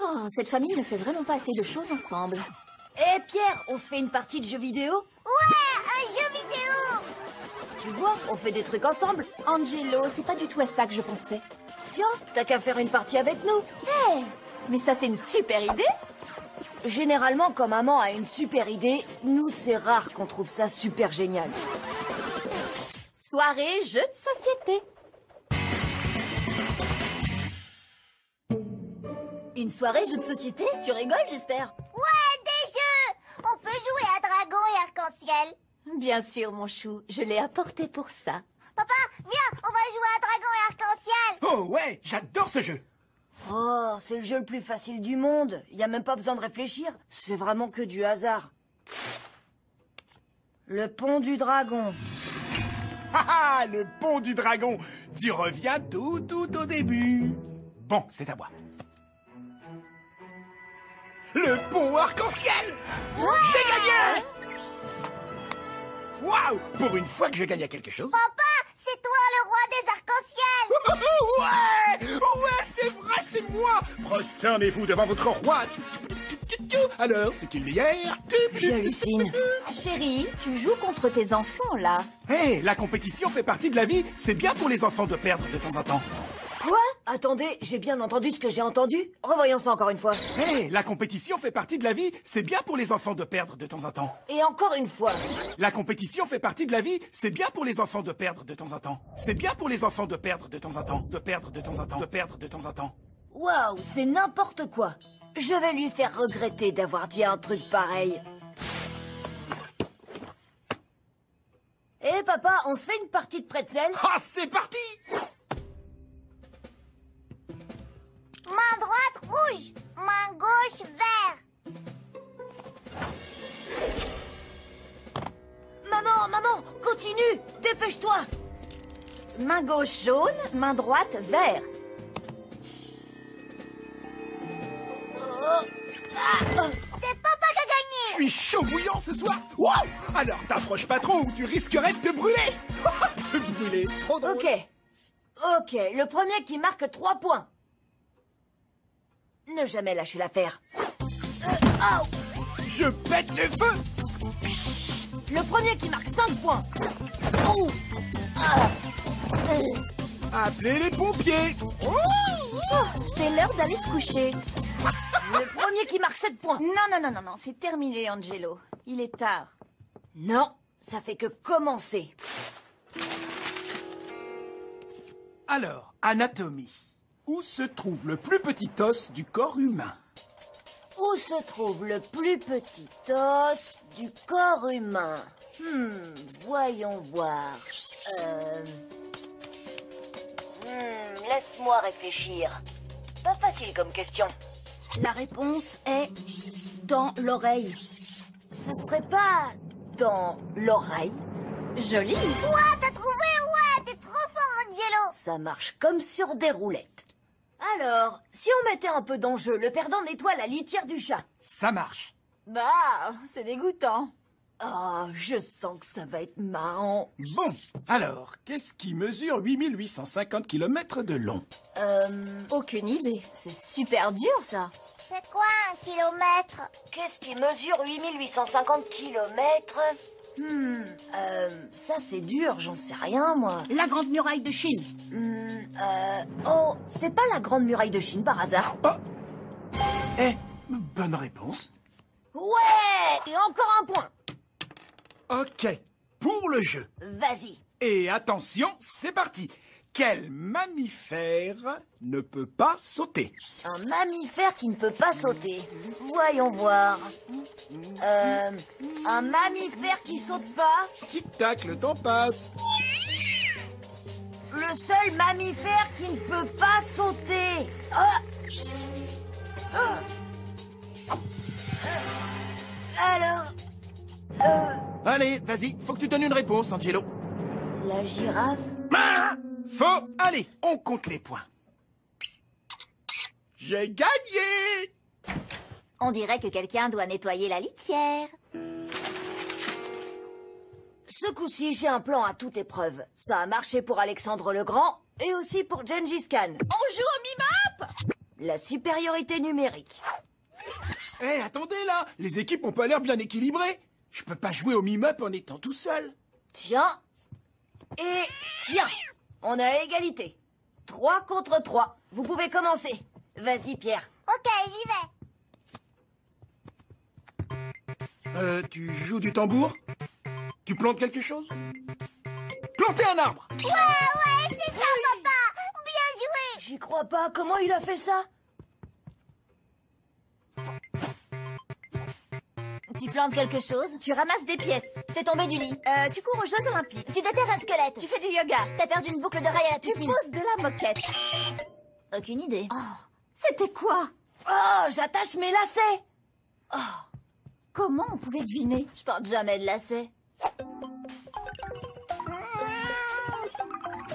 Oh, cette famille ne fait vraiment pas assez de choses ensemble. Eh Pierre, on se fait une partie de jeux vidéo? Ouais, un jeu vidéo! Tu vois, on fait des trucs ensemble. Angelo, c'est pas du tout à ça que je pensais. Tiens, t'as qu'à faire une partie avec nous. Hey, mais ça, c'est une super idée. Généralement, quand maman a une super idée, nous, c'est rare qu'on trouve ça super génial. Soirée jeux de société. Une soirée jeux de société? Tu rigoles, j'espère. Ouais, des jeux! On peut jouer à dragon et arc-en-ciel. Bien sûr, mon chou, je l'ai apporté pour ça. Papa, viens, on va jouer à dragon et arc-en-ciel. Oh ouais, j'adore ce jeu. Oh, c'est le jeu le plus facile du monde. Y a même pas besoin de réfléchir. C'est vraiment que du hasard. Le pont du dragon. Haha, le pont du dragon. Tu reviens tout au début. Bon, c'est à moi. Le pont arc-en-ciel. J'ai gagné. Waouh, pour une fois que je gagne à quelque chose. Papa, c'est toi le roi des arcs-en-ciel. Ouais, c'est vrai, c'est moi. Prosternez-vous devant votre roi. Alors, c'est une hier. J'hallucine. Chérie, tu joues contre tes enfants, là. Hé, la compétition fait partie de la vie. C'est bien pour les enfants de perdre de temps en temps. Quoi? Attendez, j'ai bien entendu ce que j'ai entendu? Revoyons ça encore une fois. Hé, la compétition fait partie de la vie. C'est bien pour les enfants de perdre de temps en temps. Et encore une fois. La compétition fait partie de la vie. C'est bien pour les enfants de perdre de temps en temps. C'est bien pour les enfants de perdre de temps en temps. De perdre de temps en temps. De perdre de temps en temps. Waouh, c'est n'importe quoi. Je vais lui faire regretter d'avoir dit un truc pareil. Eh papa, on se fait une partie de pretzel? Ah, c'est parti! Main droite rouge, main gauche vert. Maman, continue! Dépêche-toi! Main gauche jaune, main droite vert. C'est papa qui a gagné. Je suis chaud bouillant ce soir. Wow! Alors t'approches pas trop ou tu risquerais de te brûler. Te brûler, trop drôle. Ok, le premier qui marque 3 points. Ne jamais lâcher l'affaire. Je pète le feu. Le premier qui marque 5 points. Oh. Appelez les pompiers. Oh, c'est l'heure d'aller se coucher. Le premier qui marque 7 points. Non, c'est terminé, Angelo. Il est tard. Non, ça fait que commencer. Alors, anatomie. Où se trouve le plus petit os du corps humain? Où se trouve le plus petit os du corps humain? Voyons voir. Laisse-moi réfléchir. Pas facile comme question. La réponse est dans l'oreille. Ce serait pas dans l'oreille? Joli. Ouais, t'as trouvé, ouais, t'es trop fort, Angelo. Ça marche comme sur des roulettes. Alors, si on mettait un peu d'enjeu, le perdant nettoie la litière du chat. Ça marche. Bah, c'est dégoûtant. Oh, je sens que ça va être marrant. Bon, alors, qu'est-ce qui mesure 8850 km de long? Aucune idée. C'est super dur, ça. C'est quoi un kilomètre? Qu'est-ce qui mesure 8850 km? Ça c'est dur, j'en sais rien, moi. La Grande Muraille de Chine. Oh, c'est pas la Grande Muraille de Chine par hasard? Oh. Bonne réponse. Ouais! Et encore un point. Ok, pour le jeu. Vas-y. Et attention, c'est parti. Quel mammifère ne peut pas sauter? Un mammifère qui ne peut pas sauter. Voyons voir. Un mammifère qui saute pas? Tic-tac, le temps passe. Le seul mammifère qui ne peut pas sauter. Alors... Allez, vas-y, faut que tu donnes une réponse, Angelo. La girafe? Faux. Allez, on compte les points. J'ai gagné! On dirait que quelqu'un doit nettoyer la litière. Ce coup-ci, j'ai un plan à toute épreuve. Ça a marché pour Alexandre le Grand et aussi pour Gengis Khan. On joue au mime-up! La supériorité numérique. Eh, attendez là, les équipes ont pas l'air bien équilibrées. Je peux pas jouer au mime-up en étant tout seul. Tiens. Et tiens. On est à égalité. 3 contre 3. Vous pouvez commencer. Vas-y, Pierre. Ok, j'y vais. Tu joues du tambour? Tu plantes quelque chose? Planter un arbre! Ouais, c'est ça, papa. Bien joué. J'y crois pas. Comment il a fait ça? Tu plantes quelque chose, tu ramasses des pièces, t'es tombé du lit, tu cours aux Jeux Olympiques, Tu déterres un squelette. tu fais du yoga, T'as perdu une boucle d'oreille à la tu piscine. poses de la moquette. Aucune idée. C'était quoi? Oh, j'attache mes lacets. Comment on pouvait deviner? Je porte jamais de lacets.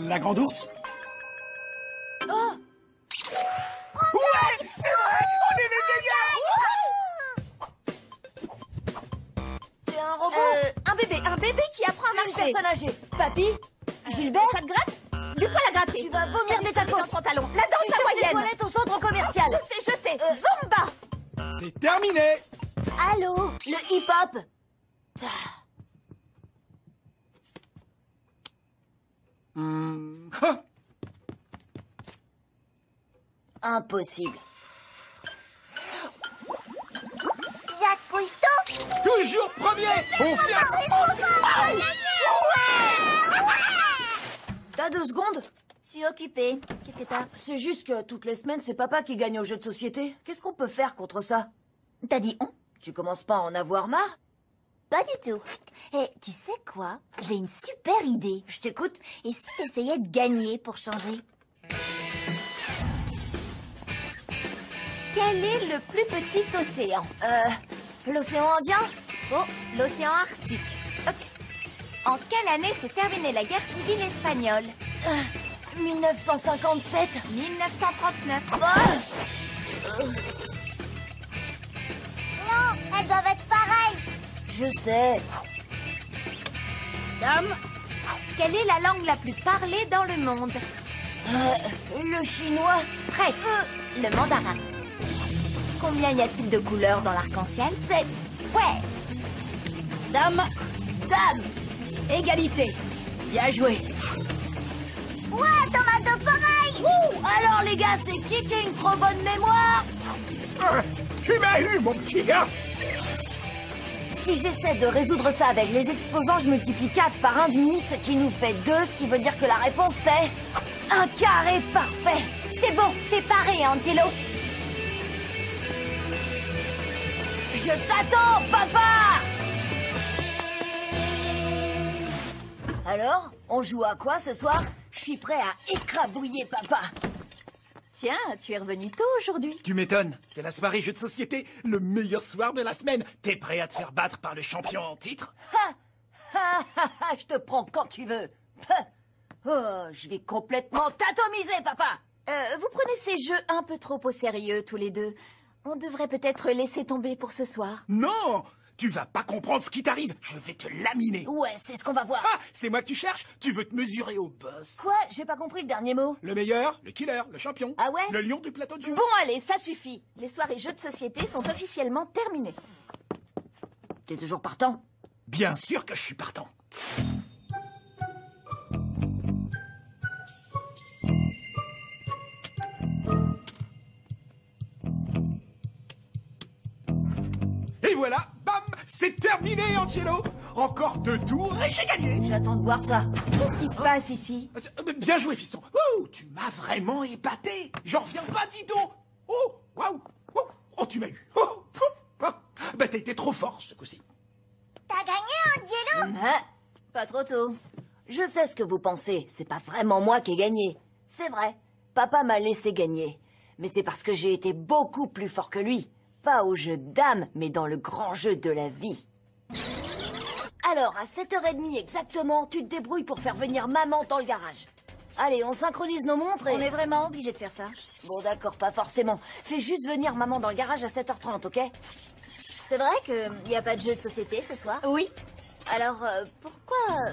La grande ours? Oh, Ouais, c'est vrai! On est les t'es un robot. Un bébé qui apprend à Une marcher. personne âgée. Papy, Gilbert, Ça te gratte? Du poil à gratter. tu vas vomir des Dans tacos. le pantalon. La Tu danse cherches les hawaïenne. toilettes au centre commercial. Je sais. Zumba. gars! C'est terminé! Allô, le hip-hop. Ah, Impossible. Jacques Cousteau. toujours premier! On fait un... T'as 2 secondes? Je suis occupée. Qu'est-ce que t'as? C'est juste que toutes les semaines, c'est papa qui gagne aux jeux de société. Qu'est-ce qu'on peut faire contre ça? T'as dit on? Tu commences pas à en avoir marre? Pas du tout. Et tu sais quoi? J'ai une super idée. Je t'écoute. Et si t'essayais de gagner pour changer? Quel est le plus petit océan? L'océan Indien? Oh, l'océan Arctique. Ok. En quelle année s'est terminée la guerre civile espagnole? 1957. 1939. Non, elles doivent être pareilles. Je sais. Dame, quelle est la langue la plus parlée dans le monde? Le chinois. Presque. Le mandarin. Combien y a-t-il de couleurs dans l'arc-en-ciel? 7. Ouais. Dame. Dame. Égalité. Bien joué. Ouais, t'en as deux pareilles. Alors les gars, c'est qui a une trop bonne mémoire? Tu m'as eu, mon petit gars! Si j'essaie de résoudre ça avec les exposants, je multiplie 4 par 1,5, ce qui nous fait 2, ce qui veut dire que la réponse c'est un carré parfait. C'est bon, t'es paré, Angelo. Je t'attends, papa! Alors, on joue à quoi ce soir? Je suis prêt à écrabouiller papa. Tiens, tu es revenu tôt aujourd'hui. Tu m'étonnes, c'est la soirée jeu de société, le meilleur soir de la semaine. T'es prêt à te faire battre par le champion en titre? Je te prends quand tu veux. Oh, je vais complètement t'atomiser, papa. Vous prenez ces jeux un peu trop au sérieux, tous les deux. On devrait peut-être laisser tomber pour ce soir. Non! Tu vas pas comprendre ce qui t'arrive, je vais te laminer. Ouais, c'est ce qu'on va voir. Ah, c'est moi que tu cherches? Tu veux te mesurer au boss? Quoi? J'ai pas compris le dernier mot. Le meilleur, le killer, le champion. Ah ouais? Le lion du plateau de jeu. Bon, allez, ça suffit. Les soirées jeux de société sont officiellement terminées. T'es toujours partant? Bien sûr que je suis partant. Et voilà, bam, c'est terminé, Angelo. Encore 2 tours et j'ai gagné. J'attends de voir ça. Qu'est-ce qui se passe ici? Bien joué, fiston. Oh, tu m'as vraiment épaté. J'en reviens pas, dis donc. Oh, waouh. Oh, tu m'as eu. Oh, pouf. Ah, bah, t'as été trop fort ce coup-ci. T'as gagné, Angelo. Hein? Pas trop tôt. Je sais ce que vous pensez. C'est pas vraiment moi qui ai gagné. C'est vrai. Papa m'a laissé gagner. Mais c'est parce que j'ai été beaucoup plus fort que lui. Pas au jeu de dames, mais dans le grand jeu de la vie. Alors, à 7h30 exactement, tu te débrouilles pour faire venir maman dans le garage. Allez, on synchronise nos montres et... On est vraiment obligé de faire ça. Bon, d'accord, pas forcément. Fais juste venir maman dans le garage à 7h30, ok? C'est vrai qu'il n'y a pas de jeu de société ce soir? Oui. Alors, pourquoi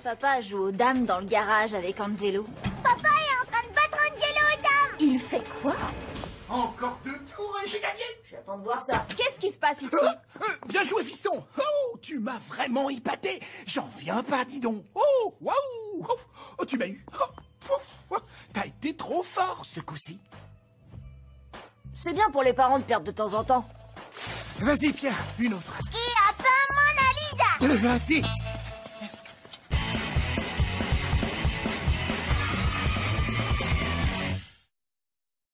papa joue aux dames dans le garage avec Angelo? Papa est en train de battre Angelo aux dames. Il fait quoi? Encore 2 tours et j'ai gagné. J'attends de voir ça. Qu'est-ce qui se passe ici? Bien joué, fiston. Oh, tu m'as vraiment épaté. J'en reviens pas, dis donc. Oh, waouh. Oh, tu m'as eu. T'as été trop fort ce coup-ci. C'est bien pour les parents de perdre de temps en temps. Vas-y, Pierre, une autre. Qui a peint Mona Lisa? Vas-y.